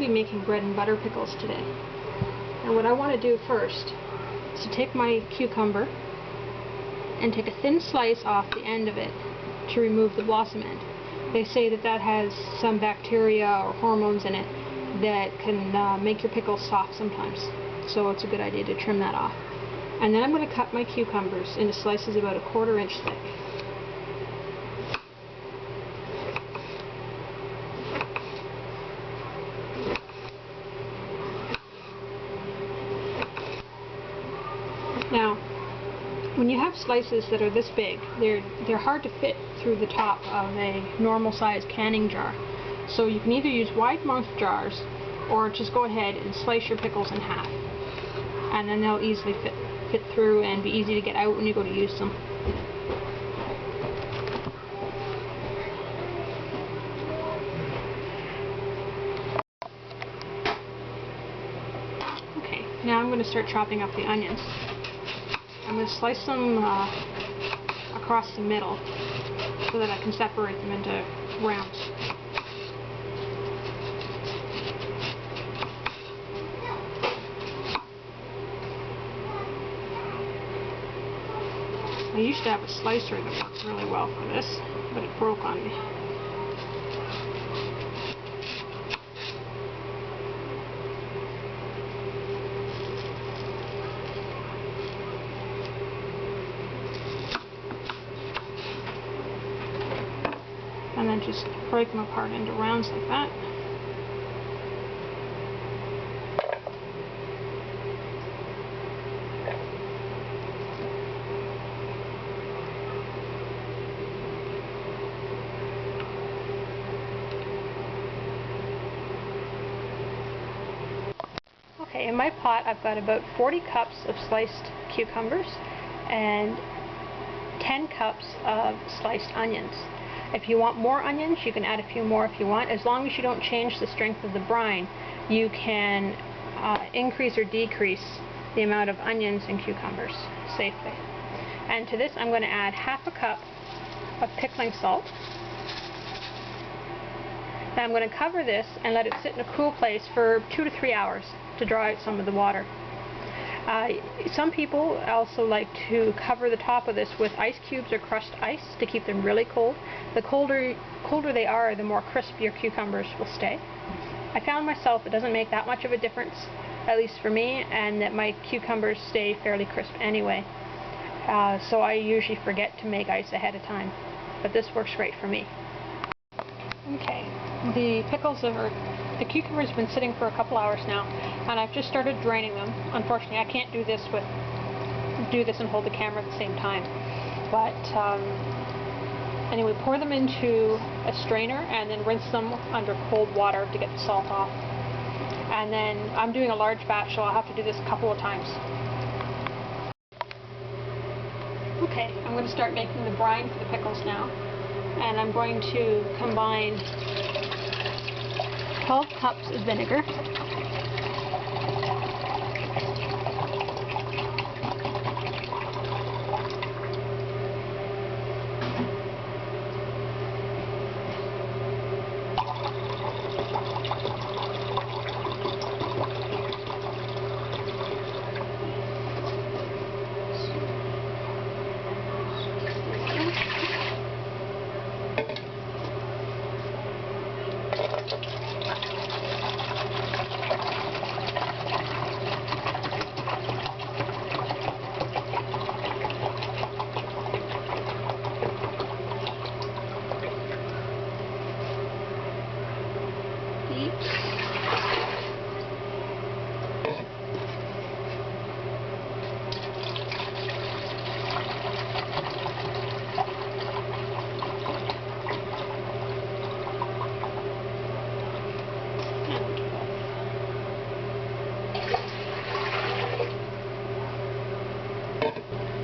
be making bread and butter pickles today. And what I want to do first is to take my cucumber and take a thin slice off the end of it to remove the blossom end. They say that that has some bacteria or hormones in it that can make your pickles soft sometimes. So it's a good idea to trim that off. And then I'm going to cut my cucumbers into slices about a 1/4 inch thick. Now, when you have slices that are this big, they're hard to fit through the top of a normal size canning jar. So you can either use wide-mouthed jars or just go ahead and slice your pickles in half. And then they'll easily fit through and be easy to get out when you go to use them. Okay, now I'm going to start chopping up the onions. I'm going to slice them across the middle so that I can separate them into rounds. I used to have a slicer that works really well for this, but it broke on me. And then just break them apart into rounds like that. Okay, in my pot I've got about 40 cups of sliced cucumbers and 10 cups of sliced onions. If you want more onions, you can add a few more if you want. As long as you don't change the strength of the brine, you can increase or decrease the amount of onions and cucumbers safely. And to this I'm going to add 1/2 cup of pickling salt. Now I'm going to cover this and let it sit in a cool place for 2 to 3 hours to draw out some of the water. Some people also like to cover the top of this with ice cubes or crushed ice to keep them really cold. The colder they are, the more crisp your cucumbers will stay. I found myself it doesn't make that much of a difference, at least for me, and that my cucumbers stay fairly crisp anyway. So I usually forget to make ice ahead of time, but this works great for me. Okay, the cucumbers have been sitting for a couple hours now, and I've just started draining them. Unfortunately, I can't do this and hold the camera at the same time. But anyway, pour them into a strainer and then rinse them under cold water to get the salt off. And then I'm doing a large batch, so I'll have to do this a couple of times. Okay, I'm going to start making the brine for the pickles now. And I'm going to combine 12 cups of vinegar,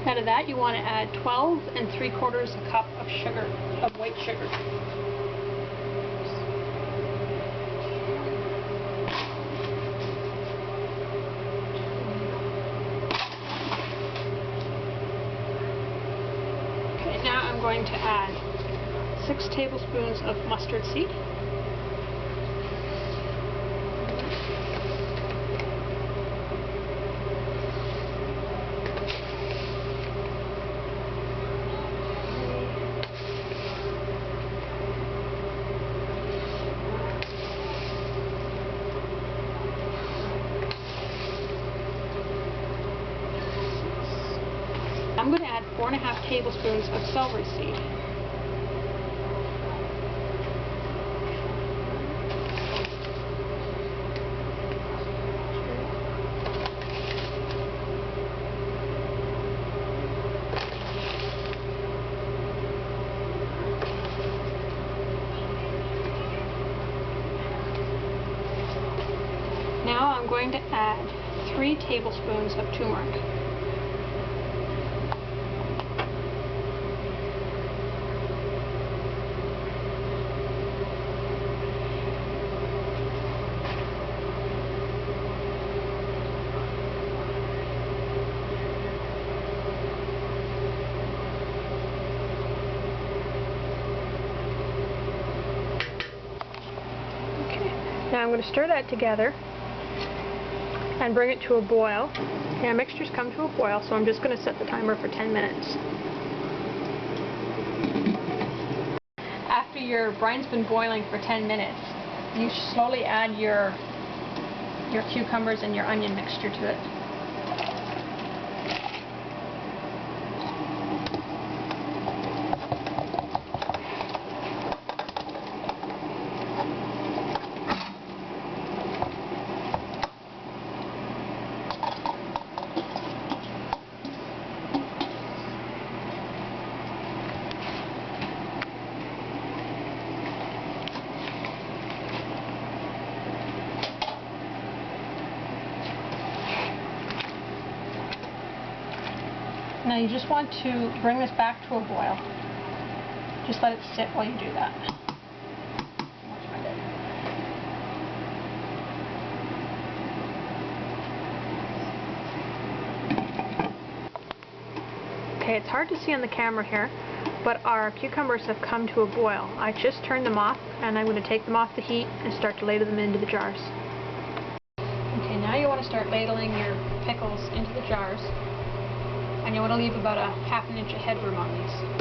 Out of that, you want to add 12 3/4 cup of sugar, of white sugar. Okay, now I'm going to add 6 tablespoons of mustard seed. 4½ tablespoons of celery seed. Now I'm going to add 3 tablespoons of turmeric. Now I'm going to stir that together and bring it to a boil. Okay, our mixture's come to a boil, so I'm just going to set the timer for 10 minutes. After your brine's been boiling for 10 minutes, you slowly add your cucumbers and your onion mixture to it. Now you just want to bring this back to a boil. Just let it sit while you do that. Okay, it's hard to see on the camera here, but our cucumbers have come to a boil. I just turned them off, and I'm going to take them off the heat and start to ladle them into the jars. Okay, now you want to start ladling your pickles into the jars. And you want to leave about a ½ inch of headroom on these.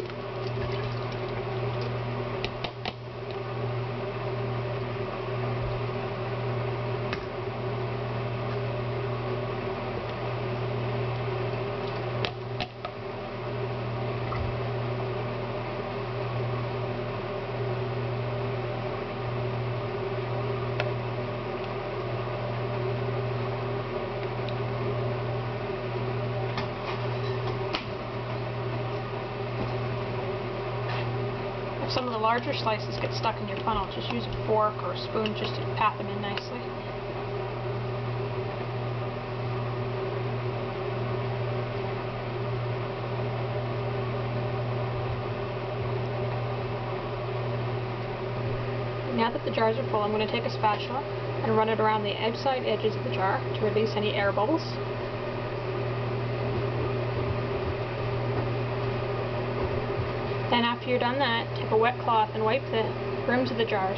If some of the larger slices get stuck in your funnel, just use a fork or a spoon just to pat them in nicely. Now that the jars are full, I'm going to take a spatula and run it around the outside edges of the jar to release any air bubbles. Then after you're done that, take a wet cloth and wipe the rims of the jars.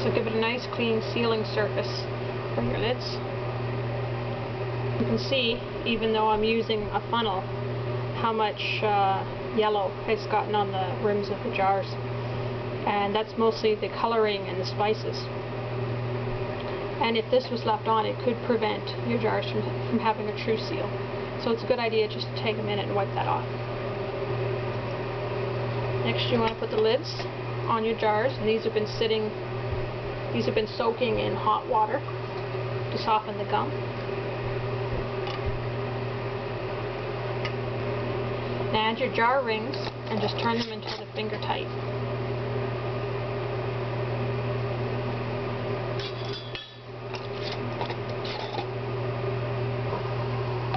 So give it a nice clean sealing surface for your lids. You can see, even though I'm using a funnel, how much yellow has gotten on the rims of the jars. And that's mostly the coloring and the spices. And if this was left on, it could prevent your jars from having a true seal. So it's a good idea just to take a minute and wipe that off. Next you want to put the lids on your jars, and these have been soaking in hot water to soften the gum. Now add your jar rings and just turn them until they're finger tight.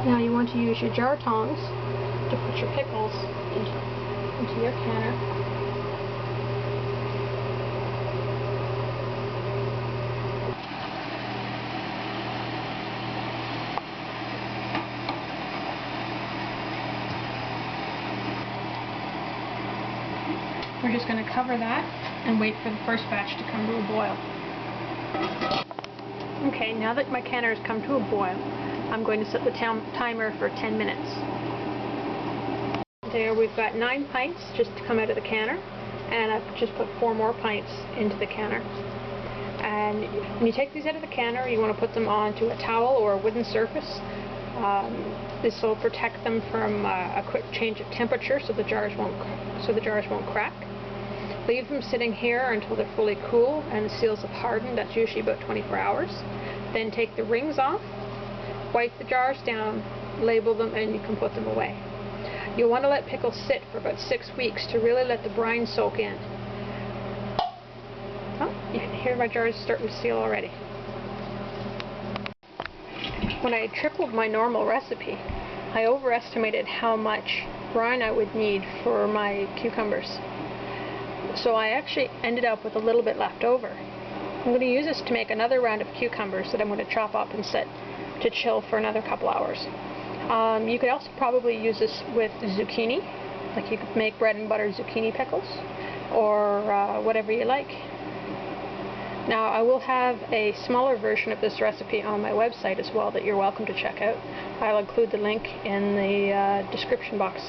Now you want to use your jar tongs to put your pickles into your canner. We're just going to cover that and wait for the first batch to come to a boil. Okay, now that my canner has come to a boil, I'm going to set the timer for 10 minutes. There we've got 9 pints just to come out of the canner, and I've just put 4 more pints into the canner. And when you take these out of the canner, you want to put them onto a towel or a wooden surface This will protect them from a quick change of temperature, so the jars won't crack. Leave them sitting here until they're fully cool and the seals have hardened. That's usually about 24 hours. Then take the rings off, wipe the jars down, label them, and you can put them away. You'll want to let pickles sit for about 6 weeks to really let the brine soak in. Oh, you can hear my jars starting to seal already. When I tripled my normal recipe, I overestimated how much brine I would need for my cucumbers. So I actually ended up with a little bit left over. I'm going to use this to make another round of cucumbers that I'm going to chop up and set to chill for another couple hours. You could also probably use this with zucchini, like you could make bread and butter zucchini pickles, or whatever you like. Now I will have a smaller version of this recipe on my website as well that you're welcome to check out. I'll include the link in the description box.